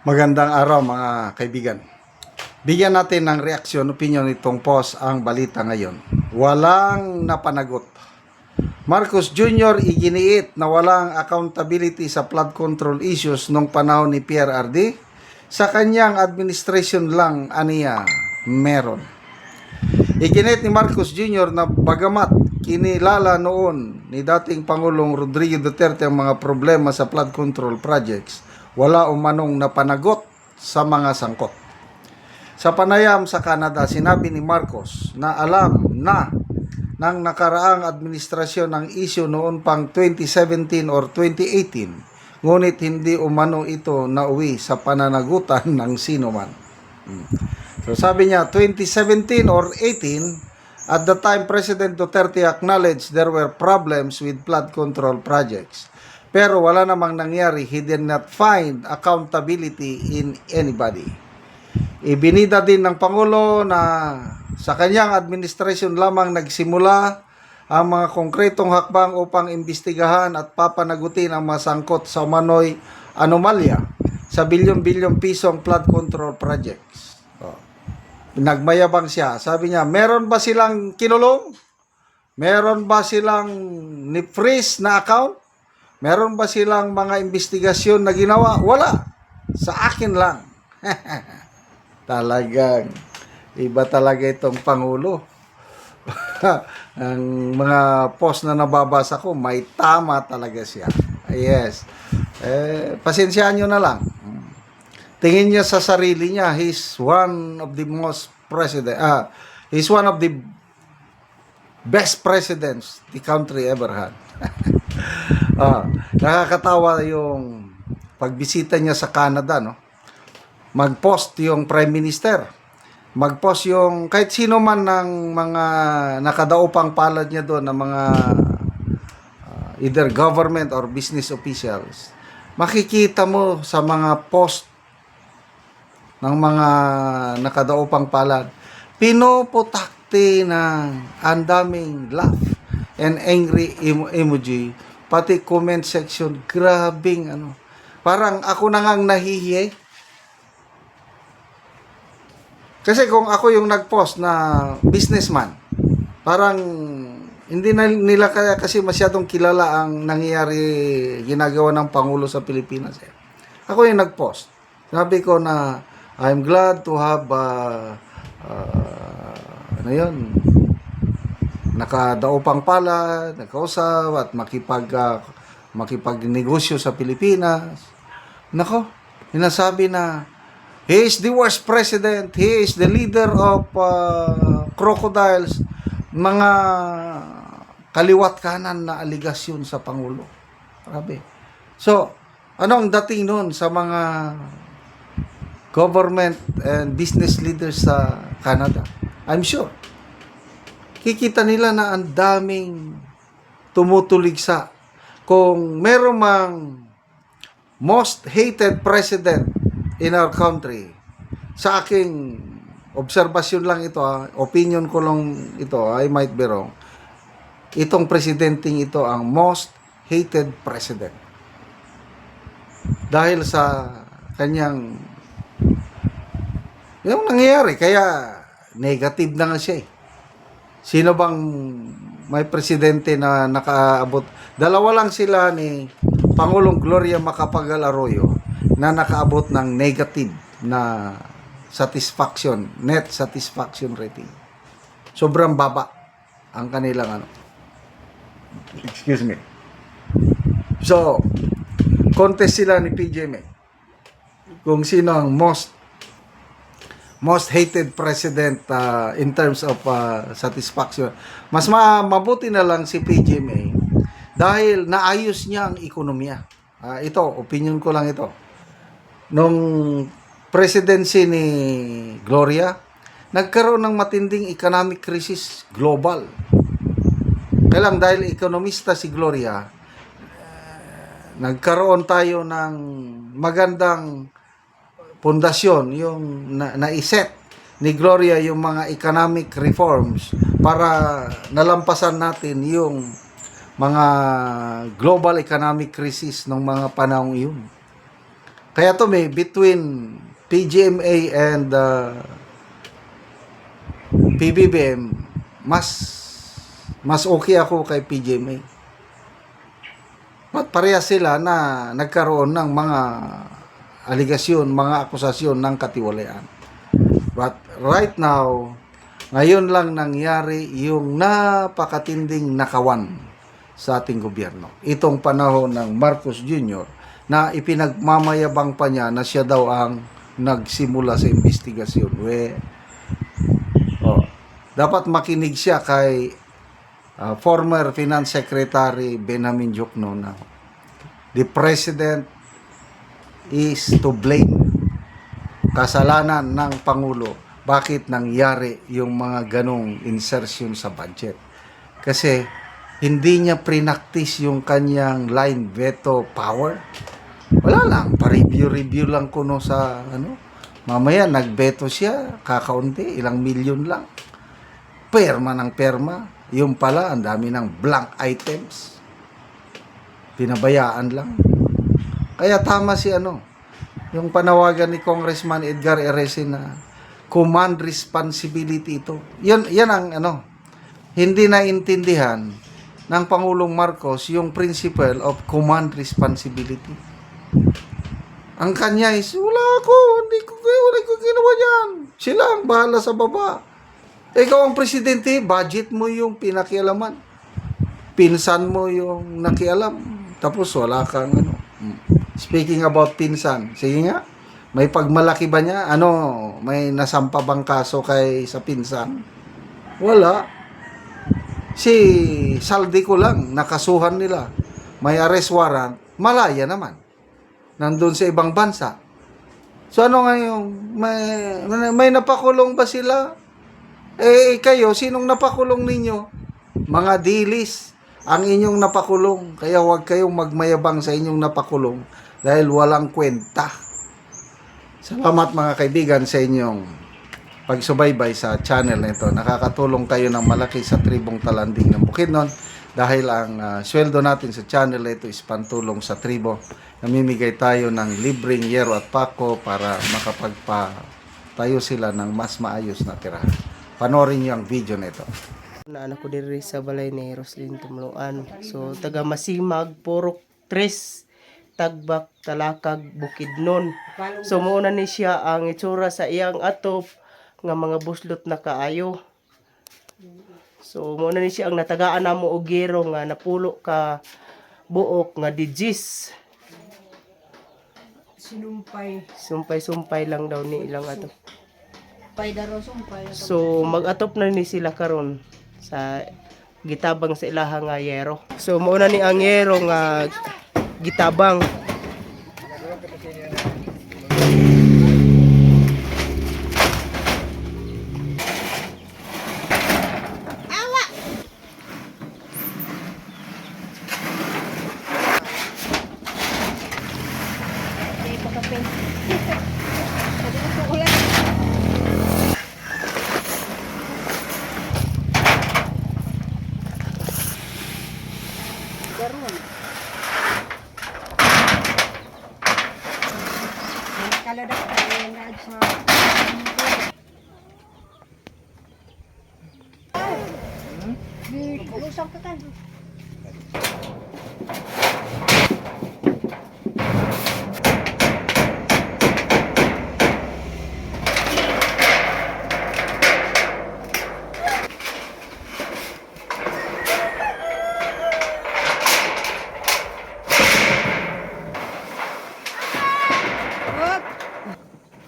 Magandang araw mga kaibigan. Bigyan natin ng reaksyon, opinion itong post ang balita ngayon. Walang napanagot. Marcos Jr. iginiit na walang accountability sa flood control issues nung panahon ni PRRD. Sa kanyang administration lang aniya meron. Iginiit ni Marcos Jr. na bagamat kinilala noon ni dating Pangulong Rodrigo Duterte ang mga problema sa flood control projects, wala umanong napanagot sa mga sangkot. Sa panayam sa Canada, sinabi ni Marcos na alam na ng nakaraang administrasyon ng issue noon pang 2017 or 2018, ngunit hindi umano ito nauwi sa pananagutan ng sinuman. So sabi niya, 2017 or 18, at the time President Duterte acknowledged there were problems with flood control projects. Pero wala namang nangyari. He did not find accountability in anybody. Ibinida din ng Pangulo na sa kanyang administrasyon lamang nagsimula ang mga konkretong hakbang upang imbestigahan at papanagutin ang mga sangkot sa umano'y anomalya sa bilyon-bilyong pisong flood control projects. Nagmayabang siya. Sabi niya, meron ba silang kinulong? Meron ba silang ni-freeze na account? Meron ba silang mga investigasyon na ginawa? Wala. Sa akin lang. Talagang iba talaga itong Pangulo. Ang mga post na nababasa ko, may tama talaga siya. Yes. Pasensyaan nyo na lang. Tingin niya sa sarili niya, he's one of the best presidents the country ever had. Nakakatawa yung pagbisita niya sa Canada, no? Mag-post yung Prime Minister. Mag-post yung kahit sino man ng mga nakadaupang palad niya doon ng mga either government or business officials. Makikita mo sa mga post ng mga nakadaupang palad, pinuputakti ng ang daming laugh and angry emoji, pati comment section, grabing ano. Parang ako na ngang nahihiya. Kasi kung ako yung nag-post na businessman, parang hindi na nila kaya kasi masyadong kilala ang nangyayari, ginagawa ng Pangulo sa Pilipinas. Ako yung nag-post. Sabi ko na I'm glad to have nakadaupang pala, nakausap at makipagnegosyo sa Pilipinas. Nako, sinasabi na he is the worst president, he is the leader of crocodiles, mga kaliwat kanan na aligasyon sa Pangulo. Grabe. So, ano ang dating noon sa mga government and business leaders sa Canada? I'm sure kikita nila na ang daming tumutuligsa. Kung meron mang most hated president in our country, sa aking obserbasyon lang ito, opinion ko lang ito, I might be wrong, itong presidenting ito ang most hated president. Dahil sa kanyang yung nangyayari, kaya negative na nga siya. Sino bang may presidente na nakaabot? Dalawa lang sila ni Pangulong Gloria Macapagal Arroyo na nakaabot ng negative na satisfaction, net satisfaction rating. Sobrang baba ang kanilang ano. Excuse me. So, contest sila ni PJ May kung sino ang most hated president in terms of satisfaction. Mas mabuti na lang si PJ May dahil naayos niya ang ekonomiya. Ito, opinion ko lang ito. Nung presidency ni Gloria, nagkaroon ng matinding economic crisis global. Kaya lang dahil ekonomista si Gloria, nagkaroon tayo ng magandang pundasyon, yung naiset ni Gloria yung mga economic reforms para nalampasan natin yung mga global economic crisis ng mga panahong iyon. Kaya to may between PGMA and PBBM, mas okay ako kay PGMA. But parehas sila na nagkaroon ng mga aligasyon, mga akusasyon ng katiwalian. But right now, ngayon lang nangyari yung napakatinding nakawan sa ating gobyerno. Itong panahon ng Marcos Jr. na ipinagmamayabang pa niya na siya daw ang nagsimula sa investigasyon. Dapat makinig siya kay former Finance Secretary Benjamin Diokno na the President is to blame. Kasalanan ng Pangulo bakit nangyari yung mga ganong insertion sa budget. Kasi hindi niya prinactice yung kanyang line veto power. Wala lang, pa-review lang kuno sa mamaya nagbeto siya, kakaunti, ilang milyon lang. Perma ng perma, yung pala ang dami ng blank items. Pinabayaan lang. Kaya tama si yung panawagan ni Congressman Edgar Eresi na command responsibility ito. Yan ang hindi naintindihan ng Pangulong Marcos yung principle of command responsibility. Ang kanya is, hindi ko ginawa yan. Sila ang bahala sa baba. Ikaw ang presidente, budget mo yung pinakialaman. Pinsan mo yung nakialam. Tapos wala kang Speaking about pinsan, sige nga, may pagmalaki ba niya? May nasampa bang kaso kay sa pinsan? Wala. Si Saldico lang, nakasuhan nila. May arrest warrant, malaya naman. Nandun sa ibang bansa. So ngayon, may napakulong ba sila? Kayo, sinong napakulong ninyo? Mga dilis ang inyong napakulong. Kaya huwag kayong magmayabang sa inyong napakulong dahil walang kwenta. Salamat mga kaibigan sa inyong pagsubaybay sa channel na ito. Nakakatulong kayo ng malaki sa tribong Talanding ng Bukidnon dahil ang sweldo natin sa channel na ito is pantulong sa tribo. Namimigay tayo ng libreng yero at pako para makapagpatayo sila ng mas maayos na tirahan. Panoorin niyo ang video na ito. Anak ko diri sa balay ni Roslyn Tumluan. So taga Masimag, Purok 3, Tagbak, Talakag, Bukidnon. So muna ni siya ang itsura sa iyang atop nga mga buslot na kaayo. So muna ni siya ang natagaan namo og gero nga napulo ka buok nga digis. Sumpay lang daw ni ilang atop. So mag-atop na ni sila karon sa gitabang sa ilaha nga yero. So muna ni ang yero nga gitabang. Lusok ka kan.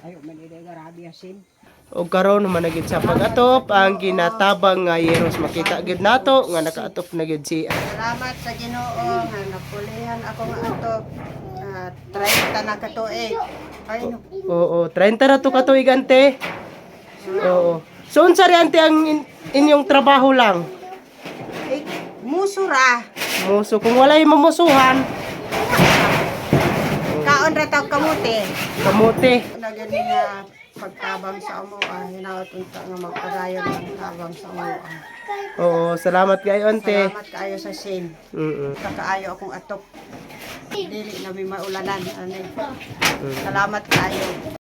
Ayo manide garabi asin. O karon naman na gid sa pag-atop ang ginatabang nga yeros makita gid nato nga nakaatop na gid siya. Salamat sa Ginoo nga napulihan ako nga atop. 30 na katuig. Ay no. Oo, 30 na to katuig ante. Oo. So unsa ri ante ang inyong trabaho lang? Musura. Muso kung walay mamusuhan, Kaon ra taw kamuti. kamote. Na gani nga pagtabang sa amo. Hinaot unta nga magpadayon ng tabang sa amo. Oo, salamat kayo, ante. Salamat kaayo sa sin. Mm. Kakaayo akong atop. Dili na may maulanan. Salamat kaayo.